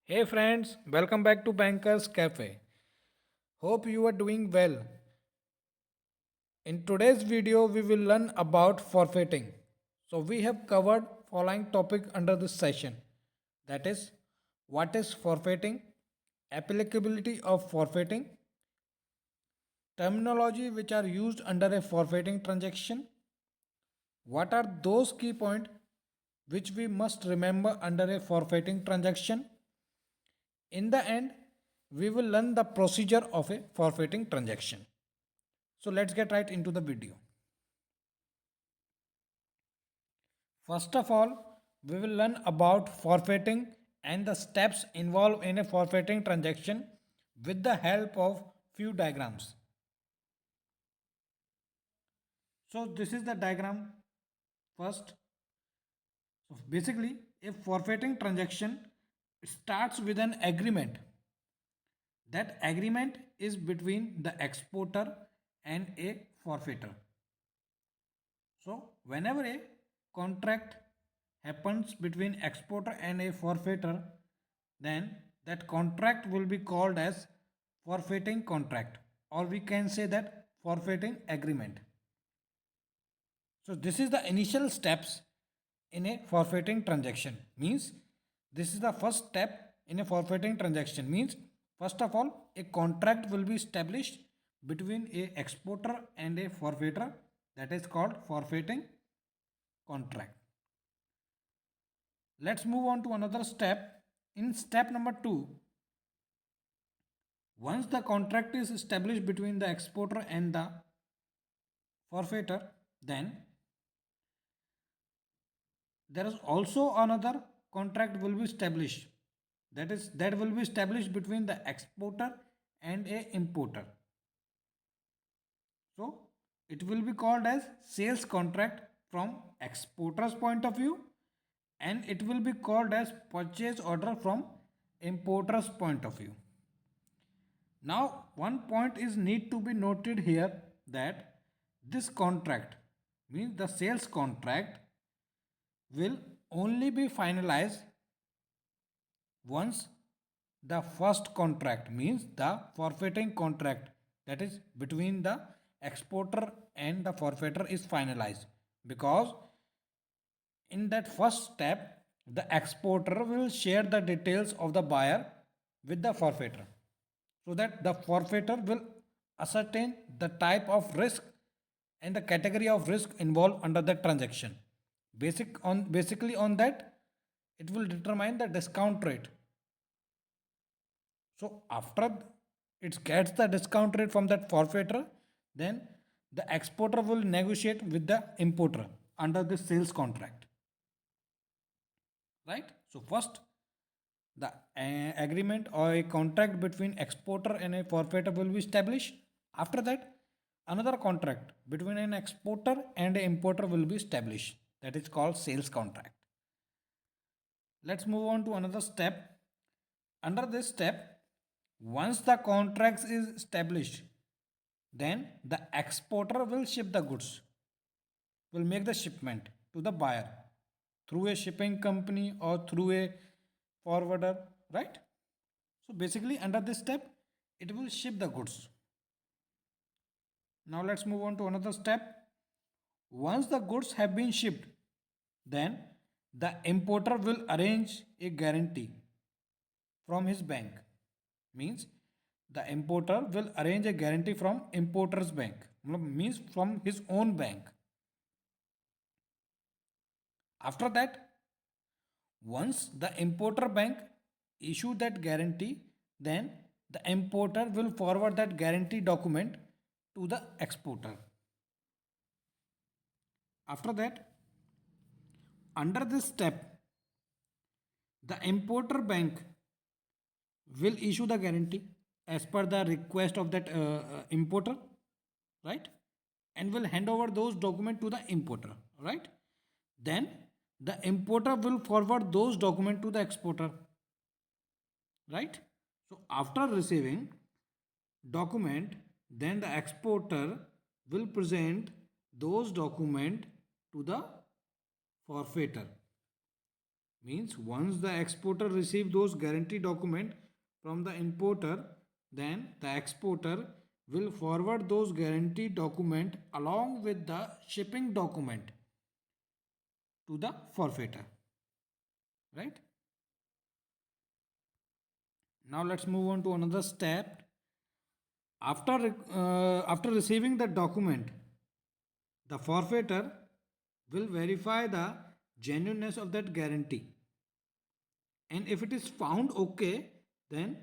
Hey friends, welcome back to Bankers Cafe. Hope you are doing well. In today's video, we will learn about forfeiting. So we have covered following topic under this session. That is, what is forfeiting, applicability of forfeiting, terminology which are used under a forfeiting transaction, what are those key points which we must remember under a forfeiting transaction. In the end, we will learn the procedure of a forfeiting transaction. So let's get right into the video. First of all, we will learn about forfeiting and the steps involved in a forfeiting transaction with the help of few diagrams. So this is the diagram first. So basically, a forfeiting transaction starts with an agreement. That agreement is between the exporter and a forfeiter. So, whenever a contract happens between exporter and a forfeiter, then that contract will be called as forfeiting contract, or we can say that forfeiting agreement. So, this is the initial steps in a forfeiting transaction. Means this is the first step in a forfeiting transaction. Means first of all, a contract will be established between a exporter and a forfeiter, that is called forfeiting contract. Let's move on to another step. In step number 2, once the contract is established between the exporter and the forfeiter, then there is also another contract will be established. That will be established between the exporter and a importer. So it will be called as sales contract from exporter's point of view, and it will be called as purchase order from importer's point of view. Now, one point is need to be noted here that this contract means the sales contract will only be finalized once the first contract means the forfeiting contract, that is between the exporter and the forfeiter, is finalized, because in that first step the exporter will share the details of the buyer with the forfeiter, so that the forfeiter will ascertain the type of risk and the category of risk involved under the transaction. Basically on that, it will determine the discount rate. So after it gets the discount rate from that forfeiter, then the exporter will negotiate with the importer under the sales contract. Right? So first, the agreement or a contract between exporter and a forfeiter will be established. After that, another contract between an exporter and an importer will be established. That is called sales contract. Let's move on to another step. Under this step, once the contract is established, then the exporter will ship the goods, will make the shipment to the buyer through a shipping company or through a forwarder, right? So basically, under this step, it will ship the goods. Now let's move on to another step. Once the goods have been shipped, then the importer will arrange a guarantee from his bank. Means the importer will arrange a guarantee from importer's bank, means from his own bank. After that, once the importer bank issue that guarantee, then the importer will forward that guarantee document to the exporter. After that, under this step, the importer bank will issue the guarantee as per the request of that importer, right? And will hand over those documents to the importer, right? Then the importer will forward those documents to the exporter, right? So after receiving document, then the exporter will present those document to the forfeiter. Means once the exporter receive those guarantee document from the importer, then the exporter will forward those guarantee document along with the shipping document to the forfeiter, right? Now let's move on to another step. After receiving the document, the forfeiter will verify the genuineness of that guarantee, and if it is found okay, then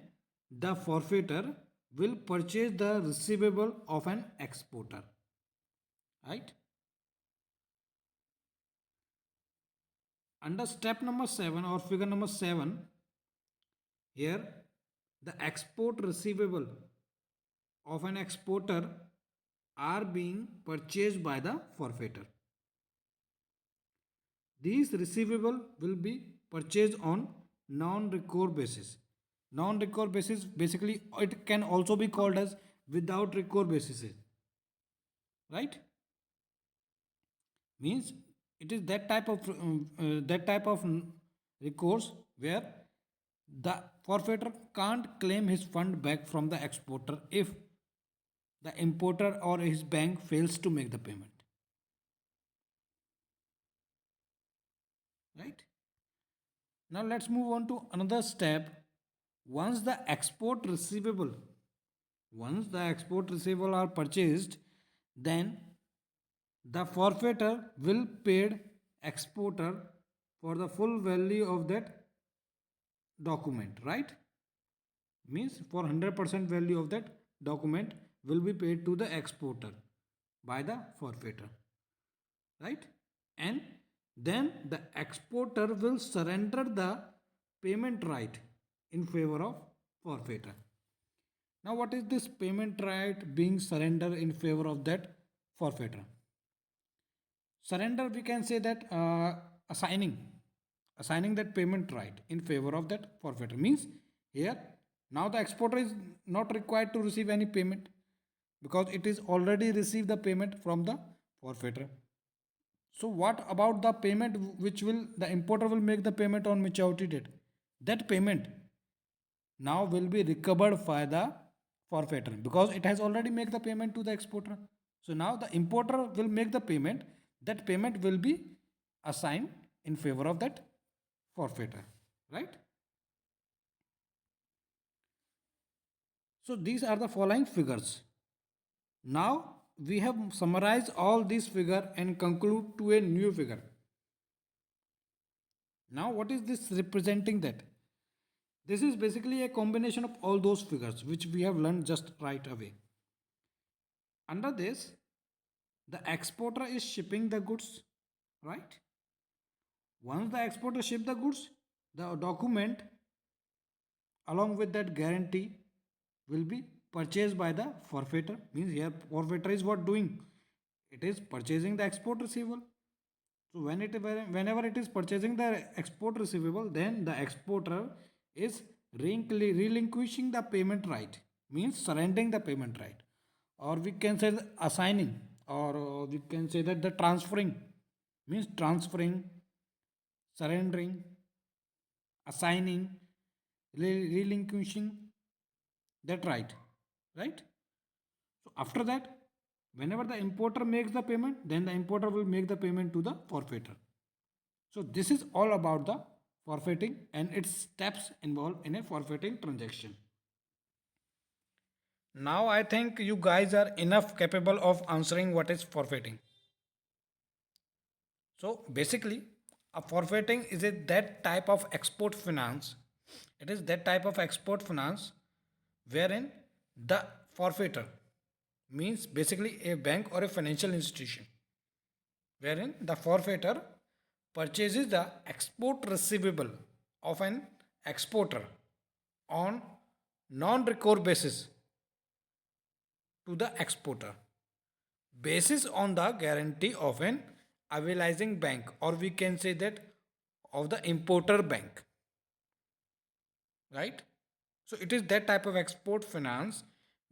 the forfeiter will purchase the receivable of an exporter, right? Under step number 7 or figure number 7, here the export receivable of an exporter are being purchased by the forfeiter. These receivable will be purchased on non-recourse basis. Non-recourse basis, basically it can also be called as without recourse basis, right? Means it is that type of recourse where the forfeiter can't claim his fund back from the exporter if the importer or his bank fails to make the payment, right? Now let's move on to another step. Once the export receivable, once the export receivable are purchased, then the forfeiter will paid exporter for the full value of that document, right? Means for 100% value of that document will be paid to the exporter by the forfeiter, right? And then the exporter will surrender the payment right in favor of forfeiter. Now what is this payment right being surrendered in favor of that forfeiter? Surrender, we can say that assigning that payment right in favor of that forfeiter. Means here now the exporter is not required to receive any payment because it is already received the payment from the forfeiter. So what about the payment which will the importer will make the payment on maturity date? That payment now will be recovered by the forfeiter because it has already made the payment to the exporter. So now the importer will make the payment. That payment will be assigned in favor of that forfeiter, right? So these are the following figures. Now we have summarized all these figure and conclude to a new figure. Now what is this representing that? This is basically a combination of all those figures which we have learned just right away. Under this, the exporter is shipping the goods, right? Once the exporter ship the goods, the document along with that guarantee will be purchased by the forfeiter. Means here forfeiter is what doing? It is purchasing the export receivable. So whenever it is purchasing the export receivable, then the exporter is relinquishing the payment right. Means surrendering the payment right, or we can say the assigning, or we can say that the transferring. Means transferring, surrendering, assigning, relinquishing that right? So after that, whenever the importer makes the payment, then the importer will make the payment to the forfeiter. So this is all about the forfeiting and its steps involved in a forfeiting transaction. Now I think you guys are enough capable of answering what is forfeiting. So basically, a forfeiting is that type of export finance. It is that type of export finance wherein the forfeiter means basically a bank or a financial institution, wherein the forfeiter purchases the export receivable of an exporter on non-recourse basis to the exporter, basis on the guarantee of an avalizing bank, or we can say that of the importer bank, right? So it is that type of export finance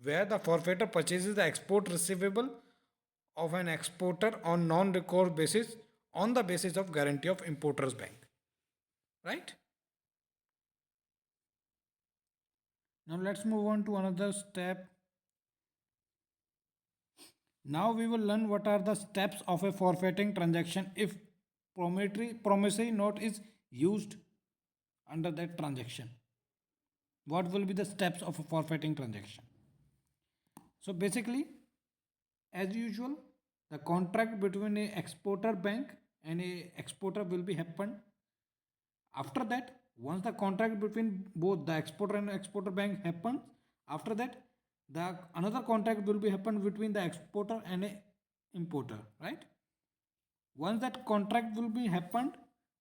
where the forfeiter purchases the export receivable of an exporter on non-recourse basis on the basis of guarantee of importer's bank. right? Now let's move on to another step. Now we will learn what are the steps of a forfeiting transaction if promissory note is used under that transaction. What will be the steps of a forfeiting transaction? So basically, as usual, the contract between a exporter bank and a exporter will be happened. After that, once the contract between both the exporter and exporter bank happens, after that, the another contract will be happen between the exporter and a importer, right? Once that contract will be happened,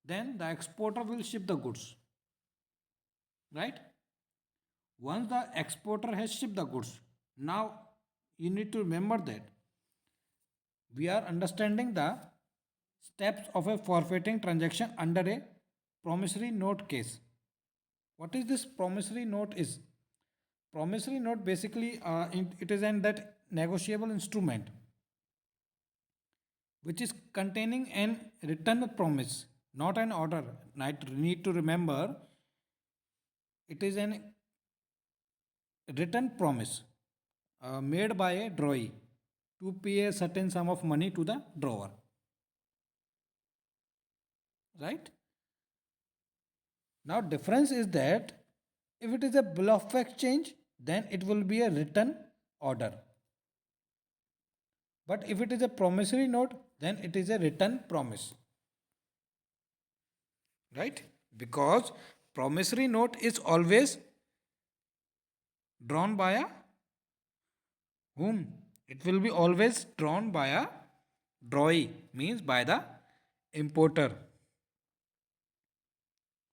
then the exporter will ship the goods, right? Once the exporter has shipped the goods, now you need to remember that we are understanding the steps of a forfeiting transaction under a promissory note case. What is this promissory note is? Promissory note basically it is an that negotiable instrument which is containing an written promise, not an order. I need to remember it is an written promise made by a drawee to pay a certain sum of money to the drawer, right? Now difference is that if it is a bill of exchange, then it will be a written order. But if it is a promissory note, then it is a written promise, right? Because promissory note is always drawn by a whom? It will be always drawn by a drawee, means by the importer,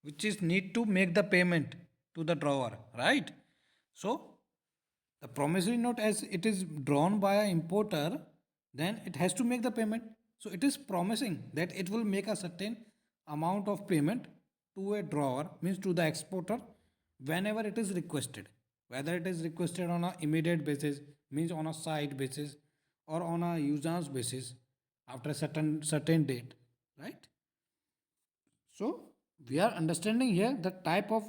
which is need to make the payment to the drawer, right? So the promissory note, as it is drawn by an importer, then it has to make the payment. So it is promising that it will make a certain amount of payment to a drawer, means to the exporter, whenever it is requested. Whether it is requested on a immediate basis, means on a side basis, or on a usance basis after a certain date, right? So we are understanding here the type of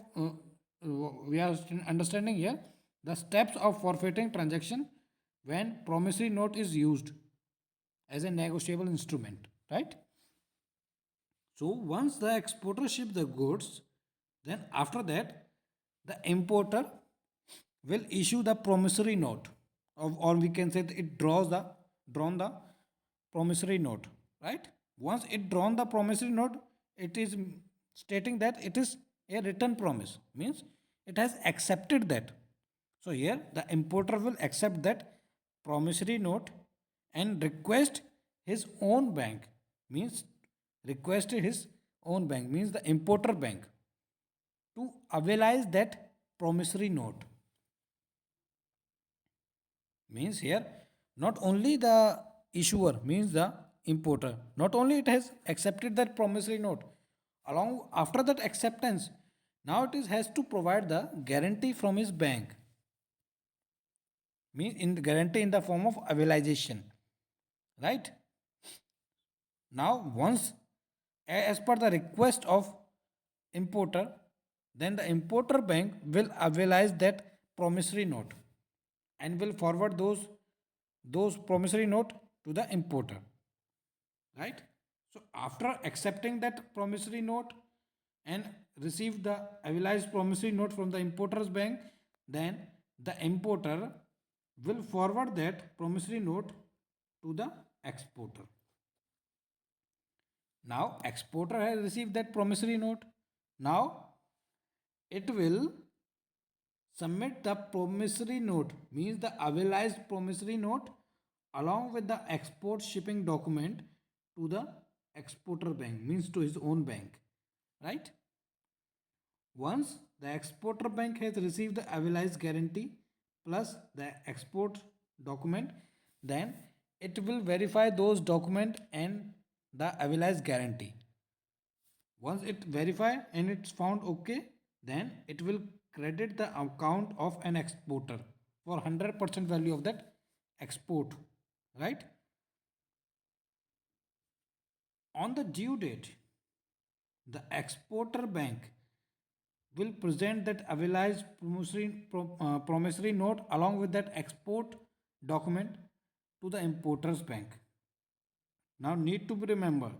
we are understanding here the steps of forfeiting transaction when promissory note is used as a negotiable instrument, right? So once the exporter ships the goods, then after that the importer will issue the promissory note of, or we can say that it drawn the promissory note, right? Once it drawn the promissory note, it is stating that it is a written promise, means it has accepted that. So here the importer will accept that promissory note and request his own bank, means request his own bank, means the importer bank, to availize that promissory note. Means here not only the issuer, means the importer, not only it has accepted that promissory note, along after that acceptance, now it is has to provide the guarantee from his bank, means in the guarantee in the form of availization, right? Now once as per the request of importer, then the importer bank will availize that promissory note and will forward those promissory note to the importer, right? So after accepting that promissory note and receive the availized promissory note from the importer's bank, then the importer will forward that promissory note to the exporter. Now exporter has received that promissory note. Now it will submit the promissory note, means the availized promissory note, along with the export shipping document to the exporter bank, means to his own bank, right? Once the exporter bank has received the availized guarantee plus the export document, then it will verify those document and the availized guarantee. Once it verify and it's found okay, then it will credit the account of an exporter for 100% value of that export, right? On the due date, the exporter bank will present that avalized promissory note along with that export document to the importer's bank. Now need to be remember,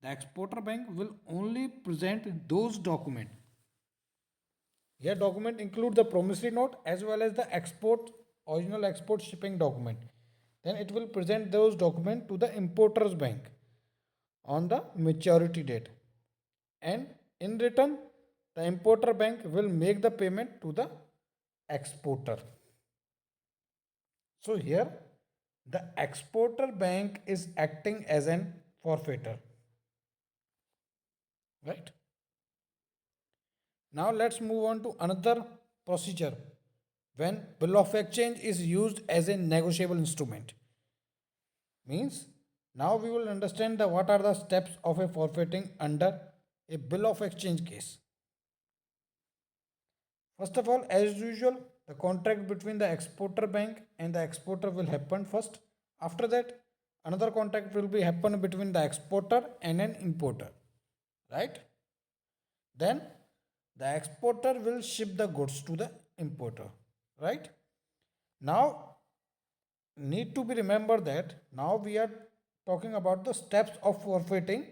the exporter bank will only present those documents. Here document include the promissory note as well as the export original export shipping document. Then it will present those documents to the importer's bank on the maturity date. And in return, the importer bank will make the payment to the exporter. So here the exporter bank is acting as an forfeiter, right? Now let's move on to another procedure when bill of exchange is used as a negotiable instrument. Means now we will understand the what are the steps of a forfeiting under a bill of exchange case. First of all, as usual, the contract between the exporter bank and the exporter will happen first. After that, another contract will be happen between the exporter and an importer, right? Then the exporter will ship the goods to the importer, right? Now need to be remember that now we are talking about the steps of forfeiting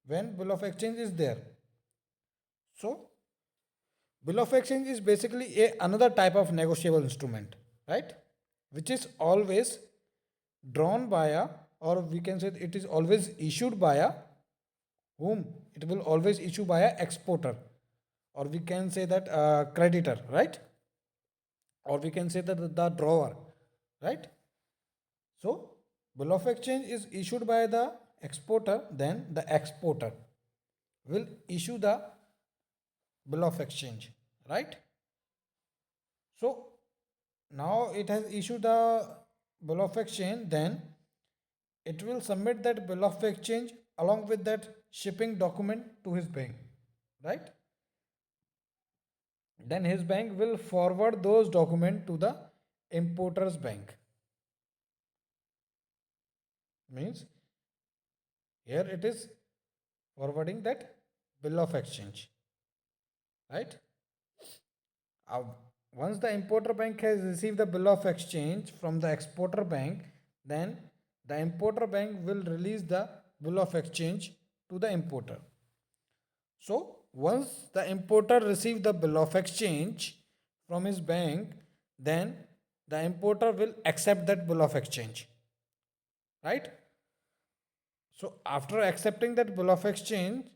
when bill of exchange is there. So bill of exchange is basically another type of negotiable instrument, right? Which is always drawn by a, or we can say it is always issued by a whom? It will always issue by a exporter, or we can say that creditor, right? Or we can say that the drawer, right? So bill of exchange is issued by the exporter, then the exporter will issue the bill of exchange, right? So now it has issued the bill of exchange, then it will submit that bill of exchange along with that shipping document to his bank, right? Then his bank will forward those documents to the importer's bank. Means here it is forwarding that bill of exchange, right? Uh, Once the importer bank has received the bill of exchange from the exporter bank, then the importer bank will release the bill of exchange to the importer. So once the importer receives the bill of exchange from his bank, then the importer will accept that bill of exchange, right? So after accepting that bill of exchange,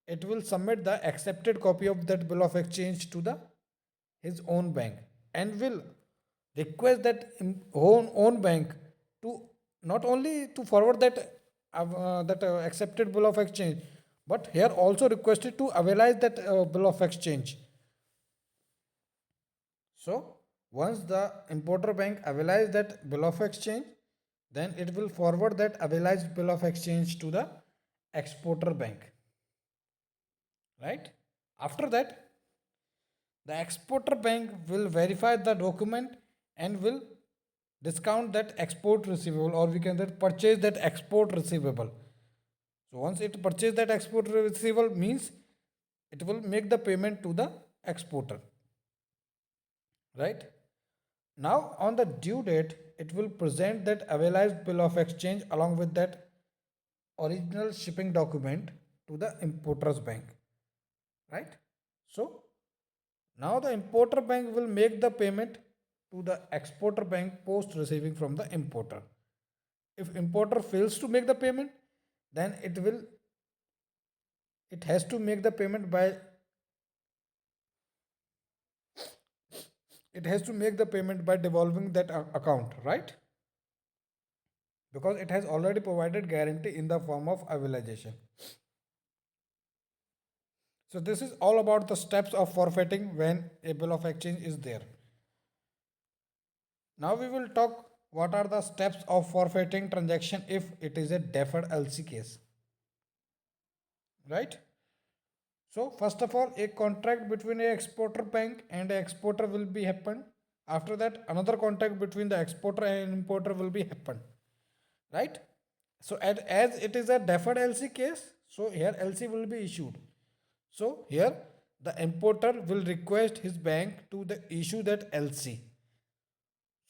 it will submit the accepted copy of that bill of exchange to the his own bank and will request that own bank to not only to forward that accepted bill of exchange, but here also requested to avalize that bill of exchange. So once the importer bank avalize that bill of exchange, then it will forward that avalized bill of exchange to the exporter bank, right? After that, the exporter bank will verify the document and will discount that export receivable, or we can say purchase that export receivable. So once it purchase that export receivable means it will make the payment to the exporter, right? Now on the due date, it will present that avalized bill of exchange along with that original shipping document to the importer's bank, right? So now the importer bank will make the payment to the exporter bank post receiving from the importer. If importer fails to make the payment, then it has to make the payment by devolving that account, right? Because it has already provided guarantee in the form of avalization. So this is all about the steps of forfeiting when a bill of exchange is there. Now we will talk what are the steps of forfeiting transaction if it is a deferred LC case. Right? So first of all, a contract between a exporter bank and a exporter will be happen. After that, another contract between the exporter and importer will be happen. Right? So as it is a deferred LC case, so here LC will be issued. So here the importer will request his bank to the issue that LC.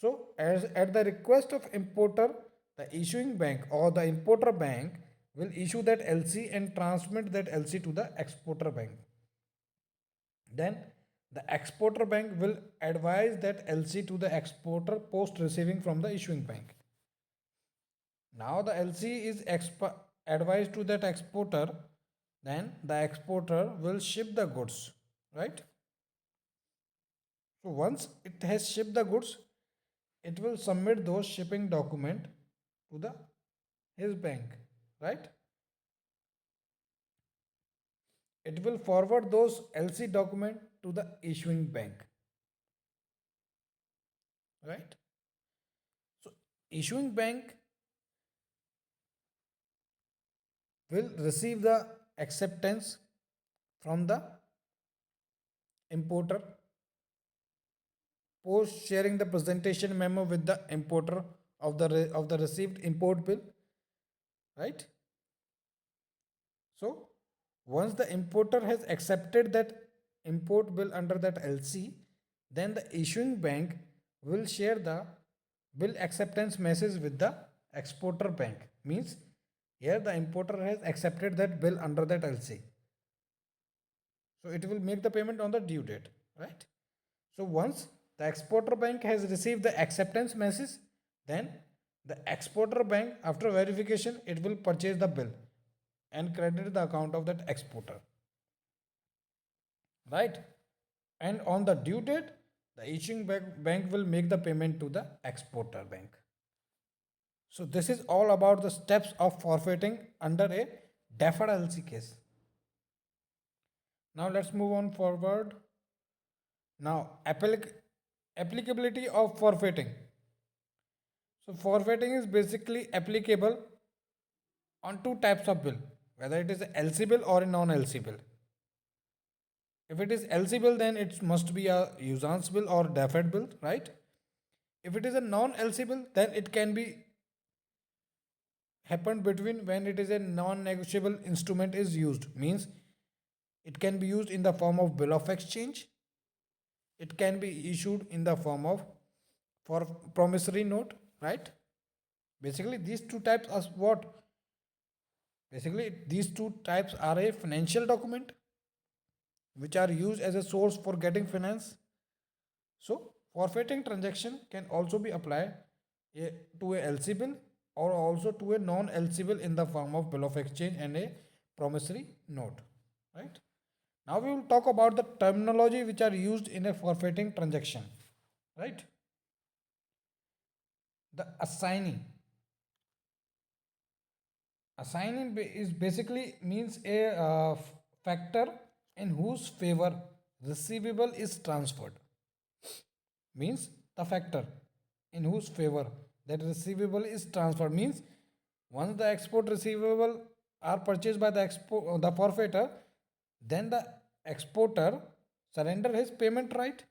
So as at the request of importer, the issuing bank or the importer bank will issue that LC and transmit that LC to the exporter bank. Then the exporter bank will advise that LC to the exporter post receiving from the issuing bank. Now the LC is advised to that exporter, then the exporter will ship the goods, right? So once it has shipped the goods, it will submit those shipping document to the his bank, right? It will forward those LC document to the issuing bank, right? So issuing bank will receive the acceptance from the importer post sharing the presentation memo with the importer of the received import bill, right? So once the importer has accepted that import bill under that LC, then the issuing bank will share the bill acceptance message with the exporter bank. Means here the importer has accepted that bill under that LC. So it will make the payment on the due date, right? So once the exporter bank has received the acceptance message, then the exporter bank, after verification, it will purchase the bill and credit the account of that exporter, right? And on the due date, the issuing bank will make the payment to the exporter bank. So this is all about the steps of forfeiting under a deferred LC case. Now let's move on forward. Now applicability of forfeiting. So forfeiting is basically applicable on two types of bill, whether it is a LC bill or a non-LC bill. If it is LC bill, then it must be a usance bill or deferred bill, right? If it is a non-LC bill, then it can be happened between when it is a non-negotiable instrument is used. Means it can be used in the form of bill of exchange. It can be issued in the form of for promissory note, right? Basically, these two types are what? Basically, these two types are a financial document which are used as a source for getting finance. So, forfeiting transaction can also be applied to a LC bill or also to a non-LC bill in the form of bill of exchange and a promissory note, right? Now we will talk about the terminology which are used in a forfeiting transaction, right? The assignee. Assignee is basically means a factor in whose favor receivable is transferred. Means the factor in whose favor that receivable is transferred means once the export receivable are purchased by the forfeiter, then the exporter surrender his payment right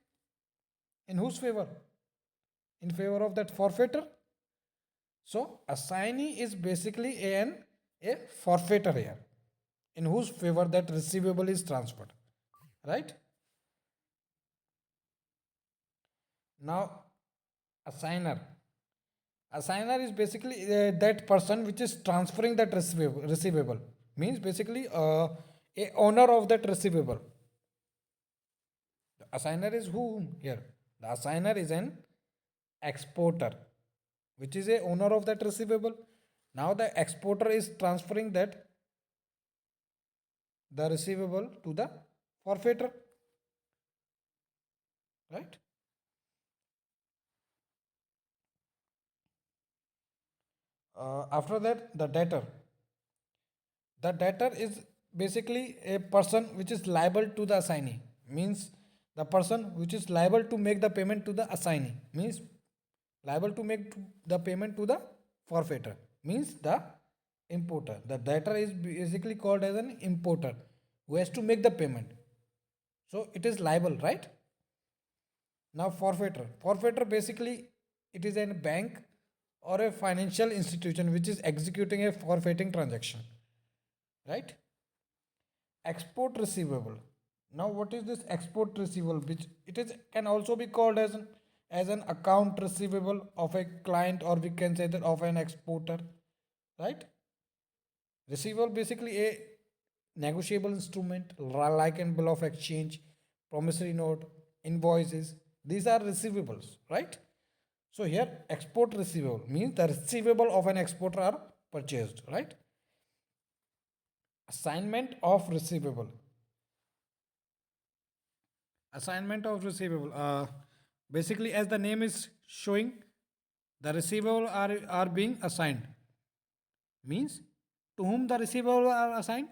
in whose favor? In favor of that forfeiter. So assignee is basically a forfeiter here in whose favor that receivable is transferred, right? Now assigner. Assigner is basically that person which is transferring that receivable. Means basically a owner of that receivable. The assigner is who here? The assigner is an exporter, which is a owner of that receivable. Now the exporter is transferring that the receivable to the forfeiter, right? After that, the debtor. The debtor is basically a person which is liable to the assignee. Means the person which is liable to make the payment to the assignee. Means liable to make the payment to the forfeiter. Means the importer. The debtor is basically called as an importer who has to make the payment. So it is liable, right? Now forfeiter. Forfeiter basically it is a bank or a financial institution which is executing a forfeiting transaction, right? export receivable. Now what is this export receivable, which it is can also be called as an account receivable of a client, or we can say that of an exporter, right? Receivable basically a negotiable instrument like a bill of exchange, promissory note, invoices. These are receivables, right? So here export receivable means the receivable of an exporter are purchased, right? Assignment of receivable. Assignment of receivable. Basically, as the name is showing, the receivable are being assigned. Means to whom the receivable are assigned?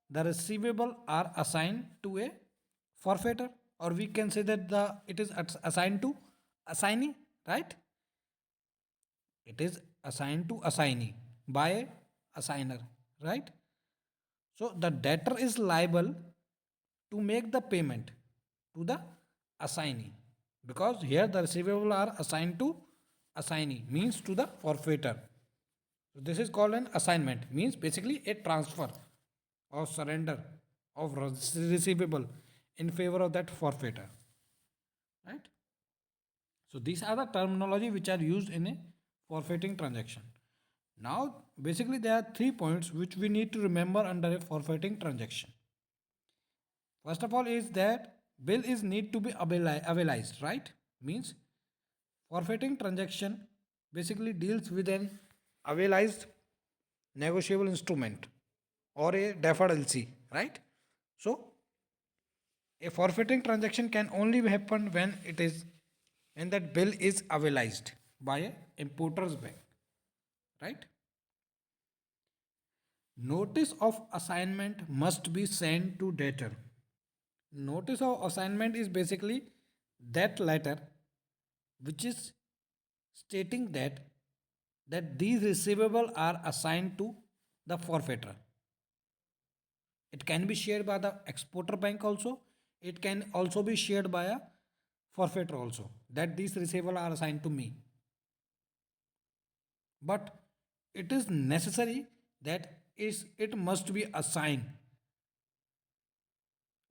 The receivable are assigned to a forfeiter, or we can say that the it is assigned to assignee, right? It is assigned to assignee by a assigner, right? So the debtor is liable to make the payment to the assignee, because here the receivable are assigned to assignee means to the forfeiter. So this is called an assignment, means basically a transfer or surrender of receivable in favor of that forfeiter, right? So these are the terminology which are used in a forfeiting transaction. Now, basically, there are 3 points which we need to remember under a forfeiting transaction. First of all, is that bill is need to be availized, right? Means forfeiting transaction basically deals with an availized negotiable instrument or a deferred LC, right? So a forfeiting transaction can only happen when that bill is availized by a importer's bank, right? Notice of assignment must be sent to debtor. Notice of assignment is basically that letter which is stating that these receivables are assigned to the forfeiter. It can be shared by the exporter bank also. It can also be shared by a forfeiter also, that these receivables are assigned to me. But it is necessary that it must be assigned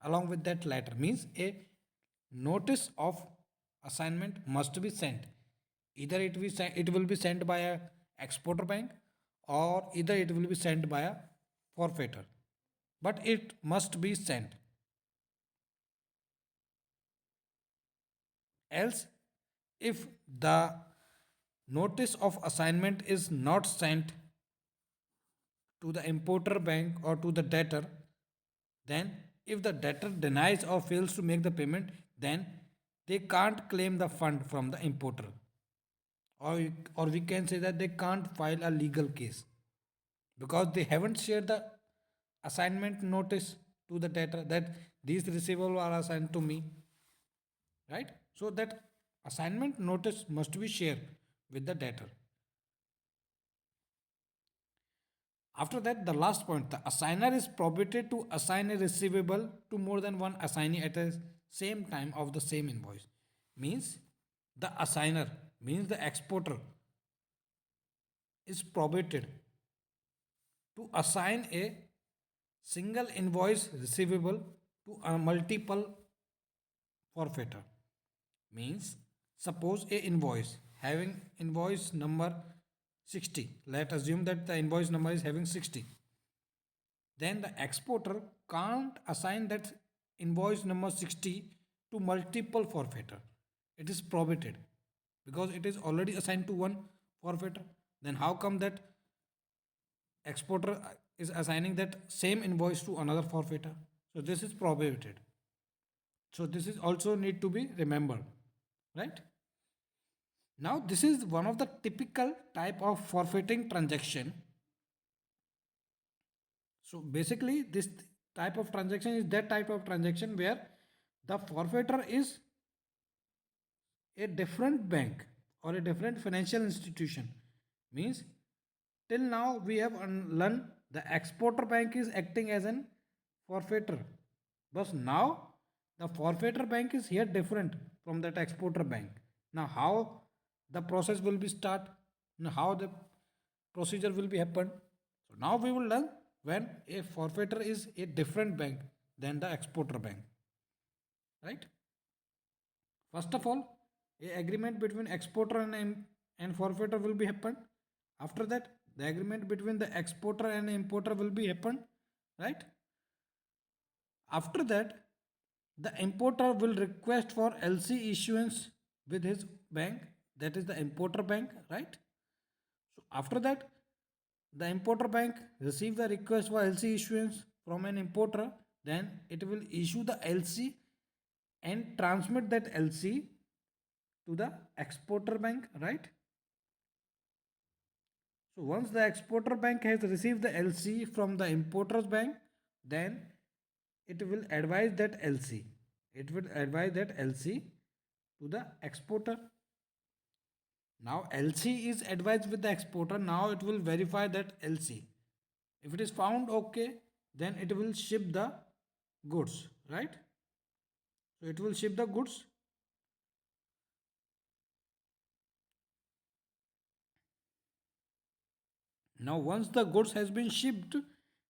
along with that letter, means a notice of assignment must be sent. Either it will be sent by a exporter bank, or either it will be sent by a forfeiter, but it must be sent. Else, if the notice of assignment is not sent to the importer bank or to the debtor, then if the debtor denies or fails to make the payment, then they can't claim the fund from the importer, or we can say that they can't file a legal case, because they haven't shared the assignment notice to the debtor that these receivables are assigned to me, right? So that assignment notice must be shared with the debtor. After that, the last point, the assigner is prohibited to assign a receivable to more than one assignee at the same time of the same invoice. Means the assigner, means the exporter, is prohibited to assign a single invoice receivable to a multiple forfeiter. Means suppose a invoice having invoice number 60. Let assume that the invoice number is having 60. Then the exporter can't assign that invoice number 60 to multiple forfeiter. It is prohibited because it is already assigned to one forfeiter. Then how come that exporter is assigning that same invoice to another forfeiter? So this is prohibited. So this is also need to be remembered, right? Now this is one of the typical type of forfeiting transaction. So basically this type of transaction is that type of transaction where the forfeiter is a different bank or a different financial institution. Means till now we have learned the exporter bank is acting as an forfeiter, but now the forfeiter bank is here different from that exporter bank. Now how the process will be start, now how the procedure will be happen, so now we will learn when a forfeitor is a different bank than the exporter bank, right? First of all, a agreement between exporter and forfeitor will be happen. After that, the agreement between the exporter and importer will be happen, right? After that, the importer will request for LC issuance with his bank, that is the importer bank, right? So after that, the importer bank receive the request for LC issuance from an importer, then it will issue the LC and transmit that LC to the exporter bank, right? So once the exporter bank has received the LC from the importer's bank, then it will advise that LC. It will advise that LC to the exporter. Now LC is advised with the exporter. Now it will verify that LC. If it is found okay, then it will ship the goods, right? So it will ship the goods. Now once the goods has been shipped,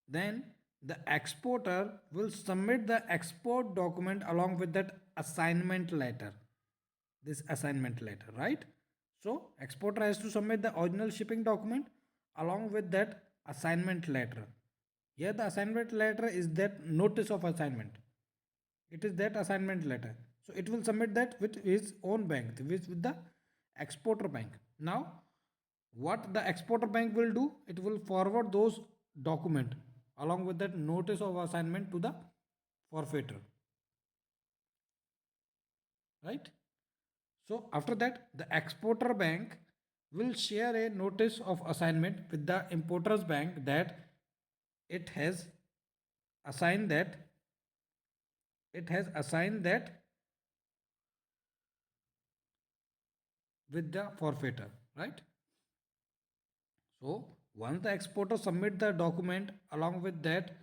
then the exporter will submit the export document along with that assignment letter. This assignment letter, right? So exporter has to submit the original shipping document along with that assignment letter. Here the assignment letter is that notice of assignment. It is that assignment letter. So it will submit that with his own bank, with the exporter bank. Now, what the exporter bank will do, it will forward those document along with that notice of assignment to the forfeitor. Right? So after that, the exporter bank will share a notice of assignment with the importer's bank that it has assigned that it has assigned that with the forfeitor, right? So once the exporter submit the document along with that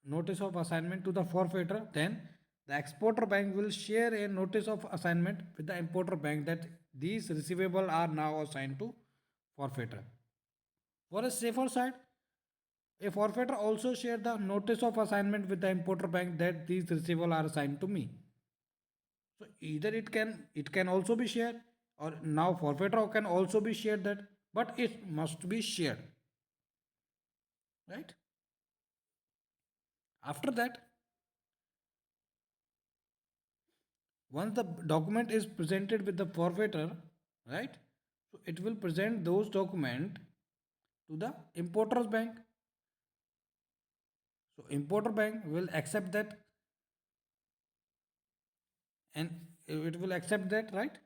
notice of assignment to the forfeitor, then the exporter bank will share a notice of assignment with the importer bank that these receivable are now assigned to forfeitor. For a safer side, a forfeitor also share the notice of assignment with the importer bank that these receivable are assigned to me. So either it can also be shared, or now forfeitor can also be shared that, but it must be shared, right? After that, once the document is presented with the forfeitor, right? So it will present those document to the importer's bank. So importer bank will accept that, and it will accept that, right?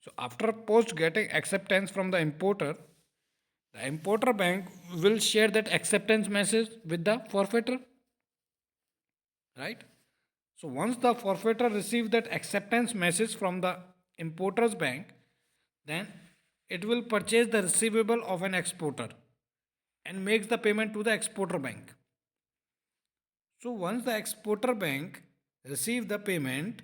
So after post getting acceptance from the importer bank will share that acceptance message with the forfeitor, right? So once the forfeitor receives that acceptance message from the importer's bank, then it will purchase the receivable of an exporter and makes the payment to the exporter bank. So once the exporter bank receive the payment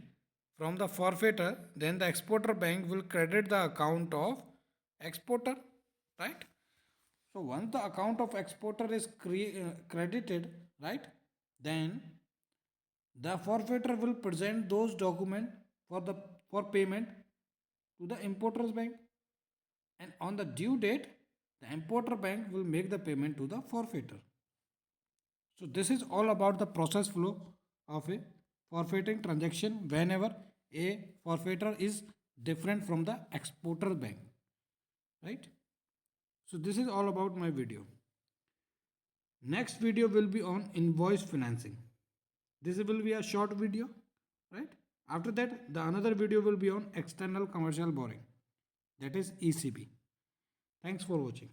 from the forfeitor, then the exporter bank will credit the account of exporter, right? So once the account of exporter is credited, right, then the forfeitor will present those documents for payment to the importer's bank, and on the due date, the importer bank will make the payment to the forfeitor. So this is all about the process flow of a forfeiting transaction whenever a forfeitor is different from the exporter bank, right? So this is all about my video. Next video will be on invoice financing. This will be a short video, right? After that, the another video will be on external commercial borrowing, that is ECB. Thanks for watching.